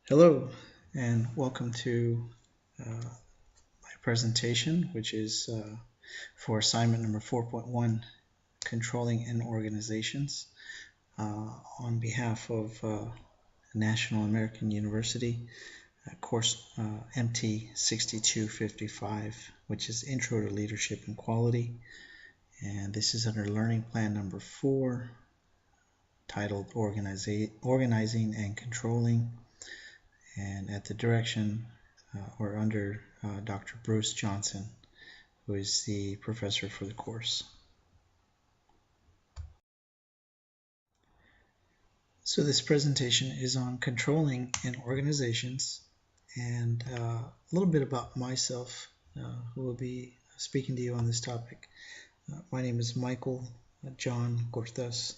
Hello, and welcome to my presentation, which is for assignment number 4.1, Controlling in Organizations, on behalf of National American University, course MT 6255, which is Intro to Leadership and Quality. And this is under Learning Plan number 4, titled Organizing and Controlling, and at the direction or under Dr. Bruce Johnson, who is the professor for the course. So this presentation is on controlling in organizations, and a little bit about myself, who will be speaking to you on this topic. My name is Michael John Cortes.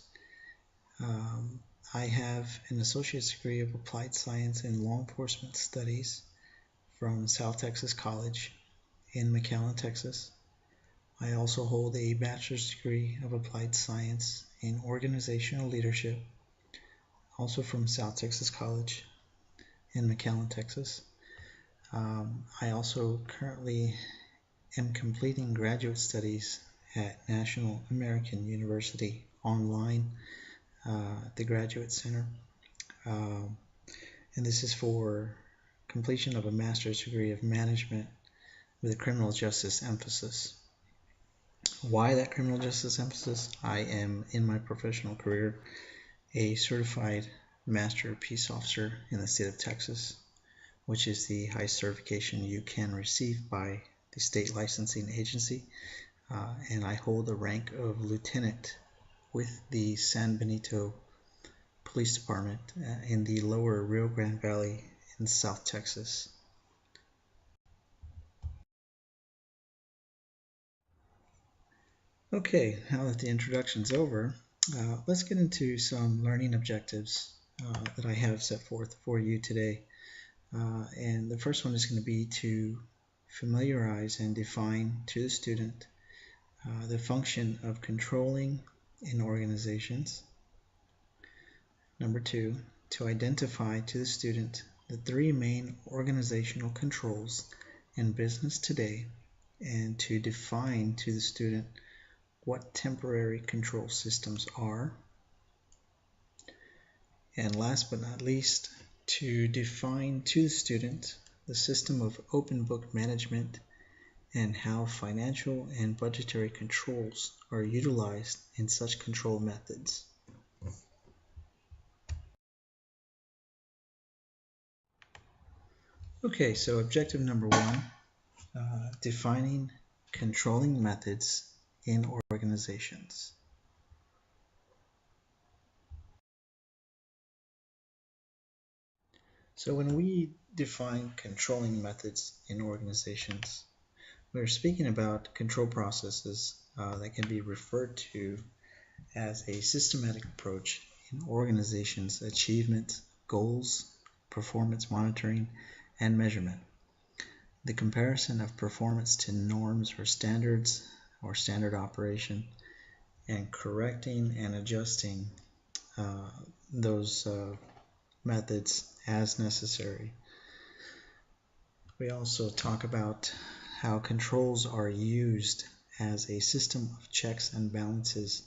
I have an associate's degree of applied science in law enforcement studies from South Texas College in McAllen, Texas. I also hold a bachelor's degree of applied science in organizational leadership, also from South Texas College in McAllen, Texas. I also currently am completing graduate studies at National American University online, the Graduate Center. And this is for completion of a master's degree of management with a criminal justice emphasis. Why that criminal justice emphasis? I am, in my professional career, a certified master peace officer in the state of Texas, which is the highest certification you can receive by the state licensing agency. And I hold the rank of lieutenant with the San Benito Police Department in the lower Rio Grande Valley in South Texas. Okay, now that the introduction's over, let's get into some learning objectives that I have set forth for you today. And the first one is going to be to familiarize and define to the student the function of controlling in organizations. Number 2, to identify to the student the 3 main organizational controls in business today, and to define to the student what temporary control systems are. And last but not least, to define to the student the system of open book management and how financial and budgetary controls are utilized in such control methods. Okay, so objective number 1, defining controlling methods in organizations. So when we define controlling methods in organizations, we're speaking about control processes that can be referred to as a systematic approach in organizations' achievement, goals, performance monitoring, and measurement. The comparison of performance to norms or standards or standard operation, and correcting and adjusting those methods as necessary. We also talk about how controls are used as a system of checks and balances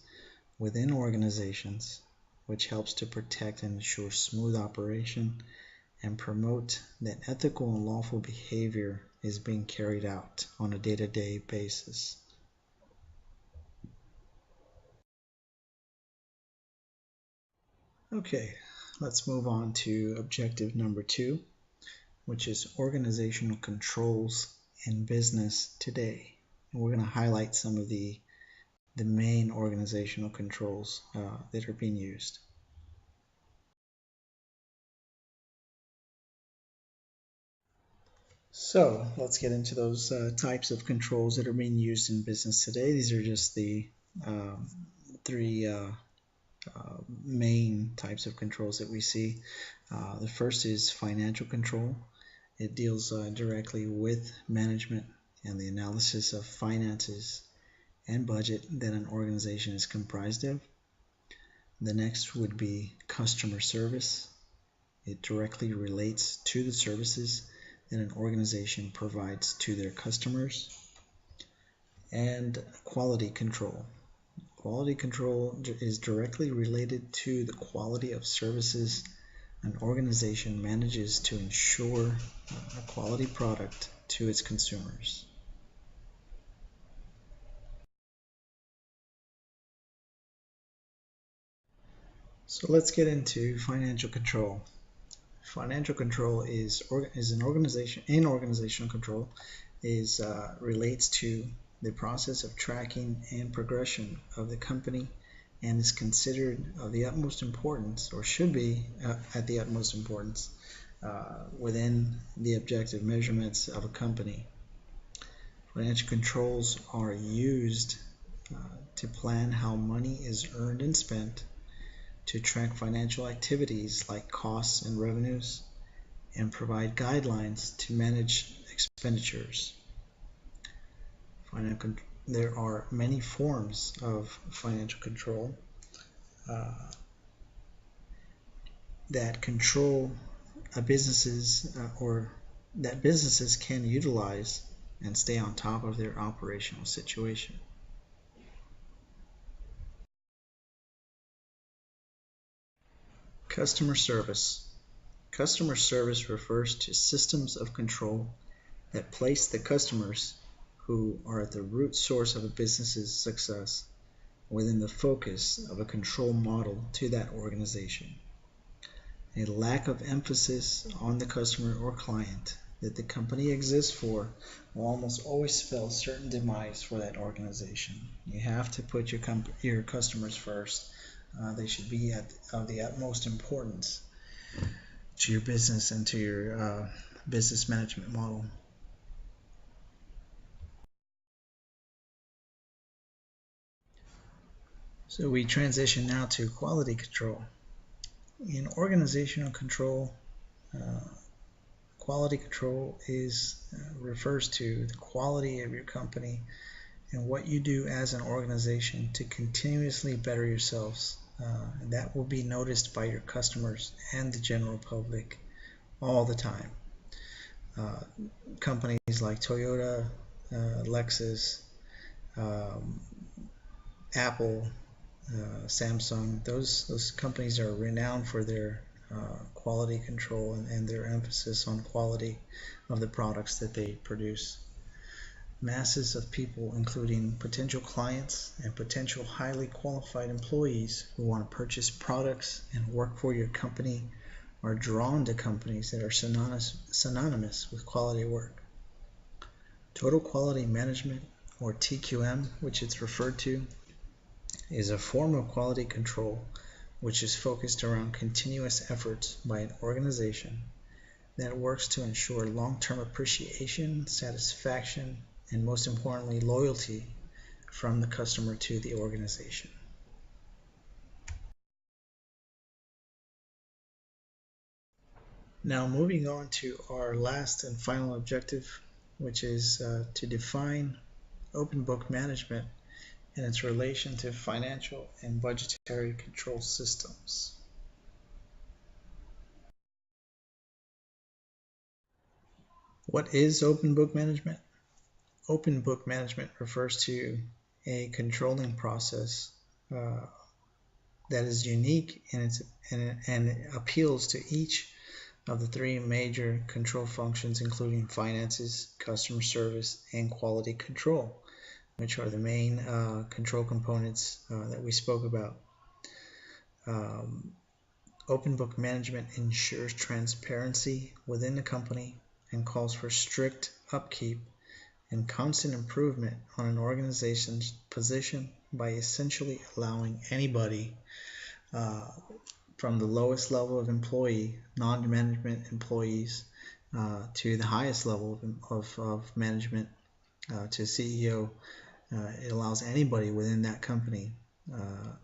within organizations, which helps to protect and ensure smooth operation and promote that ethical and lawful behavior is being carried out on a day-to-day basis. Okay, let's move on to objective number 2, which is organizational controls in business today. And we're going to highlight some of the main organizational controls that are being used. So let's get into those types of controls that are being used in business today. These are just the 3 main types of controls that we see. The first is financial control. It deals directly with management and the analysis of finances and budget that an organization is comprised of. The next would be customer service. It directly relates to the services that an organization provides to their customers. And quality control. Quality control is directly related to the quality of services an organization manages to ensure a quality product to its consumers. So let's get into financial control. Financial control is an organization. In organizational control, relates to the process of tracking and progression of the company, and is considered of the utmost importance, or should be at the utmost importance, within the objective measurements of a company. Financial controls are used to plan how money is earned and spent, to track financial activities like costs and revenues, and provide guidelines to manage expenditures. There are many forms of financial control that control businesses or that businesses can utilize and stay on top of their operational situation. Customer service. Customer service refers to systems of control that place the customers, who are at the root source of a business's success, within the focus of a control model to that organization. A lack of emphasis on the customer or client that the company exists for will almost always spell certain demise for that organization. You have to put your customers first. They should be of the utmost importance to your business and to your business management model. So we transition now to quality control. In organizational control, quality control refers to the quality of your company and what you do as an organization to continuously better yourselves. And that will be noticed by your customers and the general public all the time. Companies like Toyota, Lexus, Apple, Samsung, those companies are renowned for their quality control and their emphasis on quality of the products that they produce. Masses of people, including potential clients and potential highly qualified employees who want to purchase products and work for your company, are drawn to companies that are synonymous with quality work. Total Quality Management, or TQM, which it's referred to, is a form of quality control which is focused around continuous efforts by an organization that works to ensure long-term appreciation, satisfaction, and most importantly, loyalty from the customer to the organization. Now moving on to our last and final objective, which is to define open book management and its relation to financial and budgetary control systems. What is open book management? Open book management refers to a controlling process that is unique and appeals to each of the three major control functions, including finances, customer service, and quality control, which are the main control components that we spoke about. Open book management ensures transparency within the company and calls for strict upkeep and constant improvement on an organization's position by essentially allowing anybody from the lowest level of employee, non-management employees, to the highest level of management, to CEO. It allows anybody within that company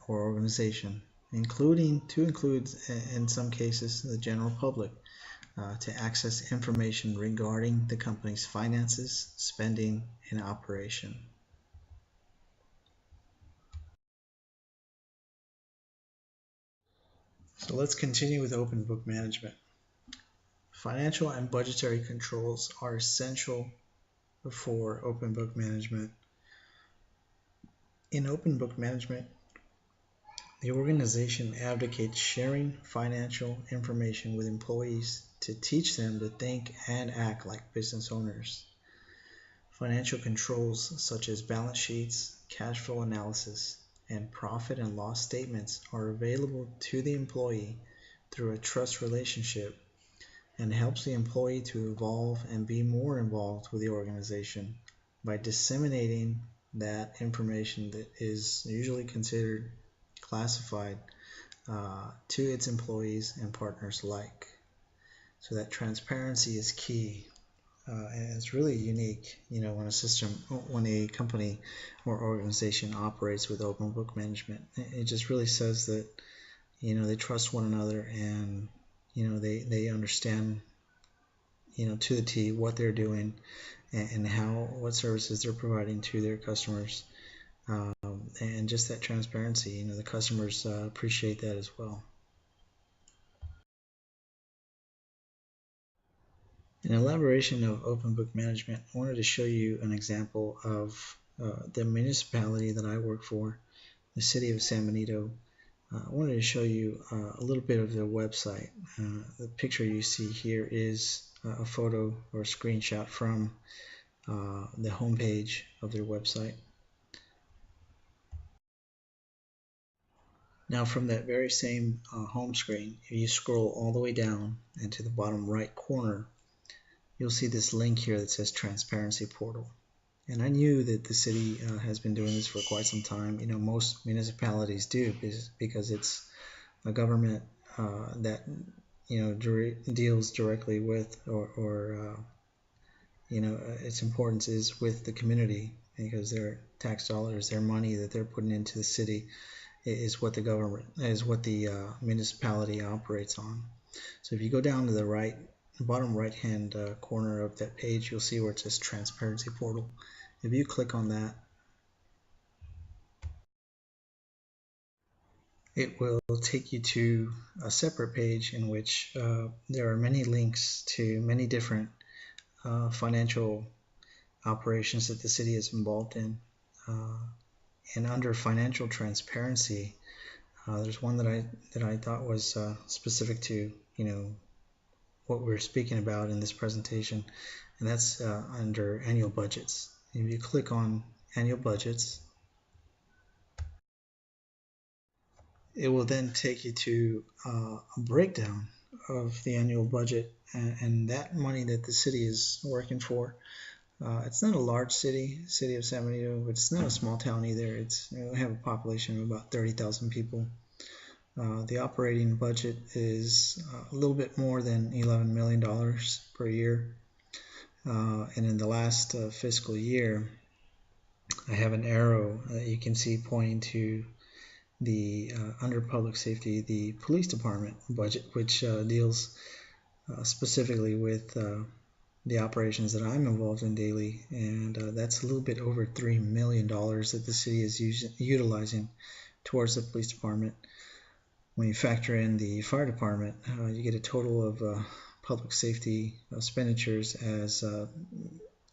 or organization, including in some cases the general public, to access information regarding the company's finances, spending, and operation. So let's continue with open book management. Financial and budgetary controls are essential for open book management. In open book management, the organization advocates sharing financial information with employees to teach them to think and act like business owners. Financial controls such as balance sheets, cash flow analysis, and profit and loss statements are available to the employee through a trust relationship and helps the employee to evolve and be more involved with the organization by disseminating that information that is usually considered classified to its employees and partners alike. So that transparency is key. And it's really unique, when a company or organization operates with open book management. It just really says that, they trust one another and, they understand, to the T what they're doing and what services they're providing to their customers. And just that transparency, the customers appreciate that as well. In elaboration of open book management, I wanted to show you an example of the municipality that I work for, the city of San Benito. I wanted to show you a little bit of their website. The picture you see here is a photo or a screenshot from the homepage of their website. Now from that very same home screen, if you scroll all the way down and to the bottom right corner, you'll see this link here that says Transparency Portal. And I knew that the city has been doing this for quite some time. Most municipalities do because it's a government that deals directly with or its importance is with the community, because their tax dollars, their money that they're putting into the city is what the municipality operates on. So if you go down to the bottom right hand corner of that page, you'll see where it says Transparency Portal. If you click on that, it will take you to a separate page in which there are many links to many different financial operations that the city is involved in. And under financial transparency, there's one that I thought was specific to what we're speaking about in this presentation, and that's under annual budgets. If you click on annual budgets, it will then take you to a breakdown of the annual budget and that money that the city is working for. It's not a large city of San Benito, but it's not a small town either. We have a population of about 30,000 people. The operating budget is a little bit more than $11 million per year. And in the last fiscal year, I have an arrow that you can see pointing to the under public safety, the police department budget, which deals specifically with the operations that I'm involved in daily, and that's a little bit over $3 million that the city is utilizing towards the police department. When you factor in the fire department, you get a total of public safety expenditures as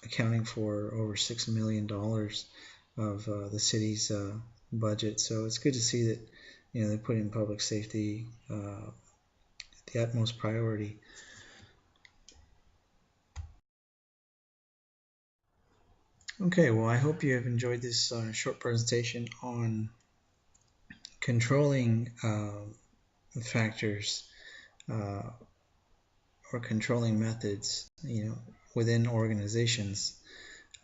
accounting for over $6 million of the city's budget. So it's good to see that they put in public safety at the utmost priority. Okay, well, I hope you have enjoyed this short presentation on controlling factors or controlling methods, within organizations.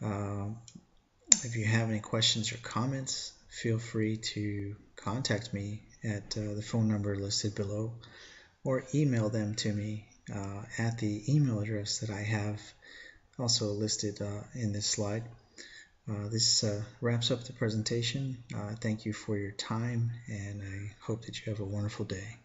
If you have any questions or comments, feel free to contact me at the phone number listed below, or email them to me at the email address that I have also listed in this slide. This wraps up the presentation. Thank you for your time, and I hope that you have a wonderful day.